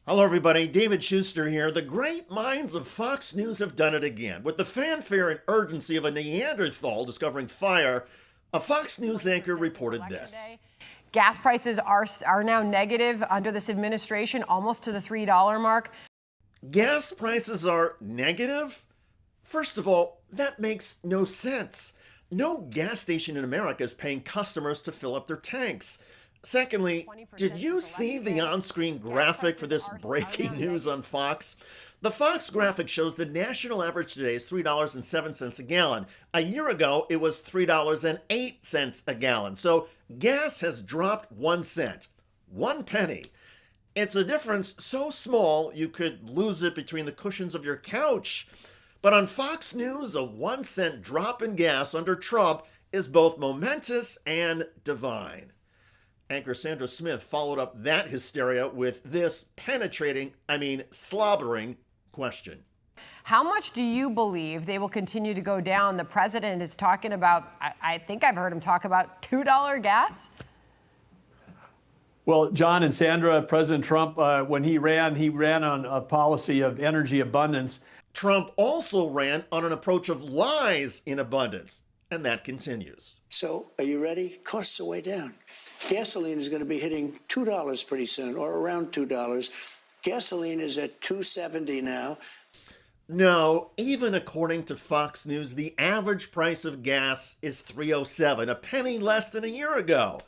Hello, everybody. David Shuster here. The great minds of Fox News have done it again. With the fanfare and urgency of a Neanderthal discovering fire, a Fox News anchor reported this. Gas prices are now negative under this administration, almost to the $3 mark. Gas prices are negative? First of all, that makes no sense. No gas station in America is paying customers to fill up their tanks. Secondly, did you see the on-screen graphic for this breaking news on Fox? The Fox graphic shows the national average today is $3.07 a gallon. A year ago, it was $3.08 a gallon. So gas has dropped 1 cent, 1 penny. It's a difference so small you could lose it between the cushions of your couch. But on Fox News, a 1 cent drop in gas under Trump is both momentous and divine. Anchor Sandra Smith followed up that hysteria with this slobbering question. How much do you believe they will continue to go down? The president is talking about, I think I've heard him talk about $2 gas. Well, John and Sandra, President Trump, when he ran on a policy of energy abundance. Trump also ran on an approach of lies in abundance, and that continues. So are you ready? Costs are way down. Gasoline is going to be hitting $2 pretty soon, or around $2. Gasoline is at $2.70 now. No, even according to Fox News, the average price of gas is $3.07, a penny less than a year ago.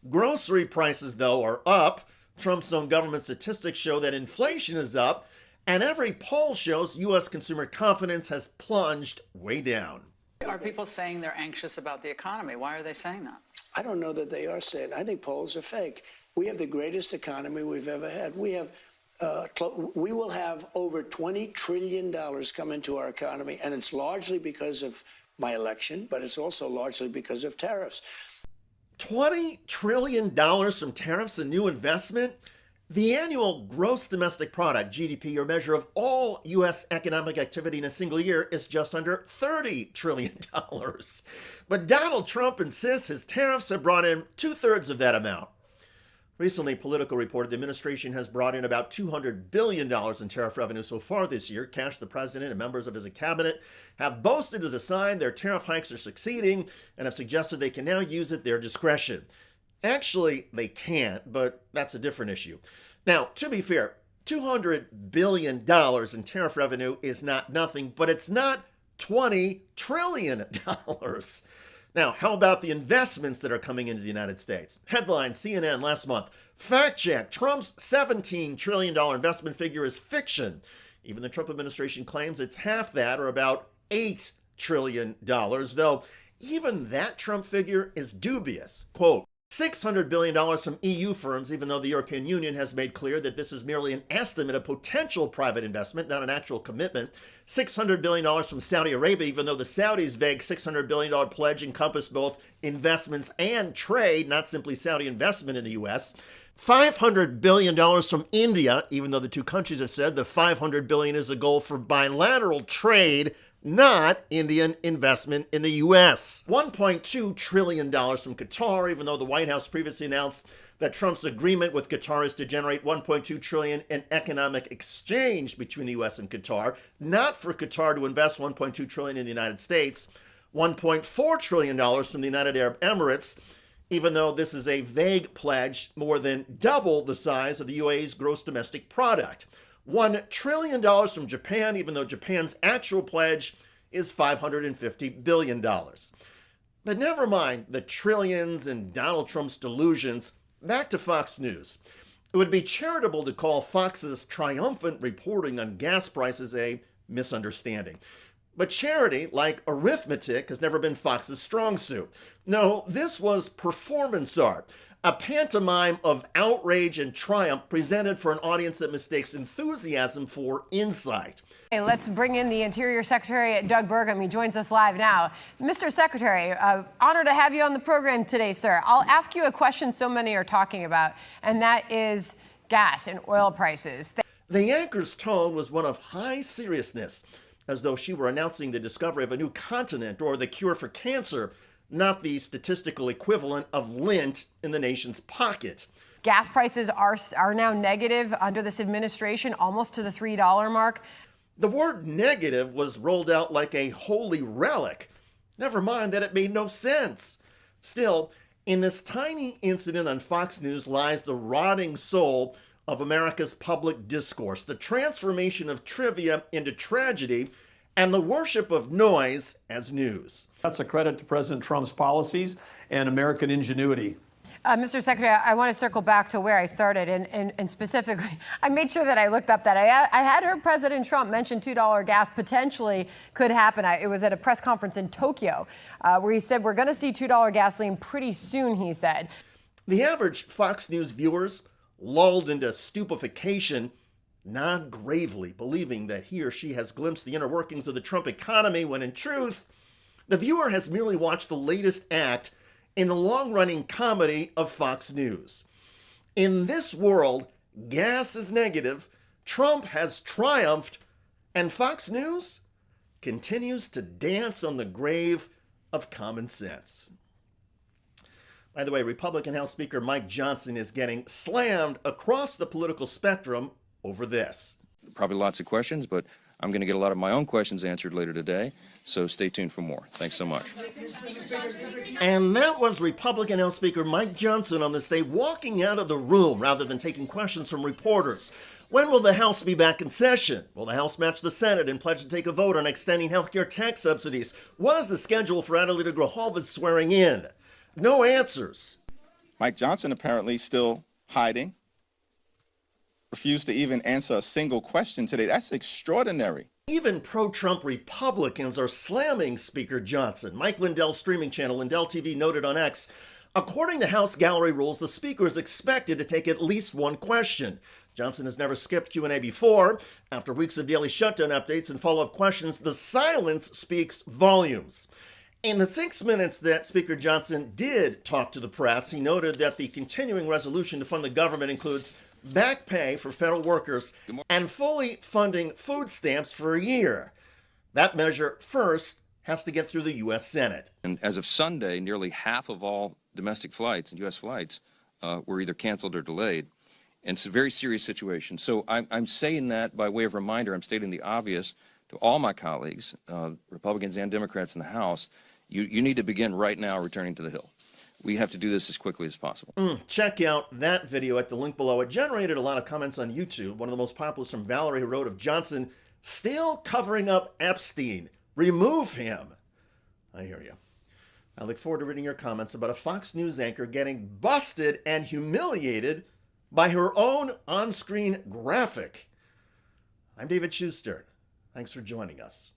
Grocery prices, though, are up. Trump's own government statistics show that inflation is up, and every poll shows U.S. consumer confidence has plunged way down. Are people saying they're anxious about the economy? Why are they saying that? I don't know that they are saying. I think polls are fake. We have the greatest economy we've ever had. We will have over $20 trillion come into our economy, and it's largely because of my election, but it's also largely because of tariffs. $20 trillion from tariffs and new investment? The annual gross domestic product, GDP, your measure of all U.S. economic activity in a single year, is just under $30 trillion. But Donald Trump insists his tariffs have brought in 2/3 of that amount. Recently, Politico reported the administration has brought in about $200 billion in tariff revenue so far this year, cash the president and members of his cabinet have boasted as a sign their tariff hikes are succeeding and have suggested they can now use at their discretion. Actually, they can't, but that's a different issue. Now, to be fair, $200 billion in tariff revenue is not nothing, but it's not $20 trillion. Now, how about the investments that are coming into the United States? Headline, CNN last month, fact check, Trump's $17 trillion investment figure is fiction. Even the Trump administration claims it's half that, or about $8 trillion, though even that Trump figure is dubious. Quote, $600 billion from EU firms, even though the European Union has made clear that this is merely an estimate of potential private investment, not an actual commitment. $600 billion from Saudi Arabia, even though the Saudis' vague $600 billion pledge encompassed both investments and trade, not simply Saudi investment in the U.S. $500 billion from India, even though the two countries have said the $500 billion is a goal for bilateral trade, not Indian investment in the U.S. $1.2 trillion from Qatar, even though the White House previously announced that Trump's agreement with Qatar is to generate $1.2 trillion in economic exchange between the U.S. and Qatar, not for Qatar to invest $1.2 trillion in the United States. $1.4 trillion from the United Arab Emirates, even though this is a vague pledge, more than double the size of the UAE's gross domestic product. $1 trillion from Japan, even though Japan's actual pledge is $550 billion. But never mind the trillions and Donald Trump's delusions. Back to Fox News. It would be charitable to call Fox's triumphant reporting on gas prices a misunderstanding. But charity, like arithmetic, has never been Fox's strong suit. No, this was performance art. A pantomime of outrage and triumph presented for an audience that mistakes enthusiasm for insight. Hey, let's bring in the Interior Secretary, Doug Burgum. He joins us live now. Mr. Secretary, honor to have you on the program today, sir. I'll ask you a question so many are talking about, and that is gas and oil prices. The anchor's tone was one of high seriousness, as though she were announcing the discovery of a new continent or the cure for cancer, not the statistical equivalent of lint in the nation's pocket. Gas prices are now negative under this administration, almost to the $3 mark. The word negative was rolled out like a holy relic. Never mind that it made no sense. Still, in this tiny incident on Fox News lies the rotting soul of America's public discourse, the transformation of trivia into tragedy, and the worship of noise as news. That's a credit to President Trump's policies and American ingenuity. Mr. Secretary, I want to circle back to where I started, and specifically, I made sure that I looked up that. I had heard President Trump mention $2 gas potentially could happen. It was at a press conference in Tokyo where he said, we're going to see $2 gasoline pretty soon, he said. The average Fox News viewers, lulled into stupefaction, nod gravely, believing that he or she has glimpsed the inner workings of the Trump economy, when in truth, the viewer has merely watched the latest act in the long-running comedy of Fox News. In this world, gas is negative, Trump has triumphed, and Fox News continues to dance on the grave of common sense. By the way, Republican House Speaker Mike Johnson is getting slammed across the political spectrum over this. Probably lots of questions, but I'm going to get a lot of my own questions answered later today, so stay tuned for more. Thanks so much. And that was Republican House Speaker Mike Johnson on this day walking out of the room rather than taking questions from reporters. When will the House be back in session? Will the House match the Senate and pledge to take a vote on extending healthcare tax subsidies? What is the schedule for Adelita Grijalva's swearing in? No answers. Mike Johnson apparently still hiding. Refused to even answer a single question today. That's extraordinary. Even pro-Trump Republicans are slamming Speaker Johnson. Mike Lindell's streaming channel, Lindell TV, noted on X, according to House gallery rules, the Speaker is expected to take at least one question. Johnson has never skipped Q&A before. After weeks of daily shutdown updates and follow-up questions, the silence speaks volumes. In the 6 minutes that Speaker Johnson did talk to the press, he noted that the continuing resolution to fund the government includes back pay for federal workers and fully funding food stamps for a year. That measure first has to get through the U.S. Senate. And as of Sunday, nearly half of all domestic flights and U.S. flights were either canceled or delayed. And it's a very serious situation. So I'm saying that by way of reminder. I'm stating the obvious to all my colleagues, Republicans and Democrats in the House. You need to begin right now returning to the Hill. We have to do this as quickly as possible. Check out that video at the link below. It generated a lot of comments on YouTube. One of the most popular is from Valerie, who wrote of Johnson still covering up Epstein. Remove him. I hear you. I look forward to reading your comments about a Fox News anchor getting busted and humiliated by her own on-screen graphic. I'm David Shuster. Thanks for joining us.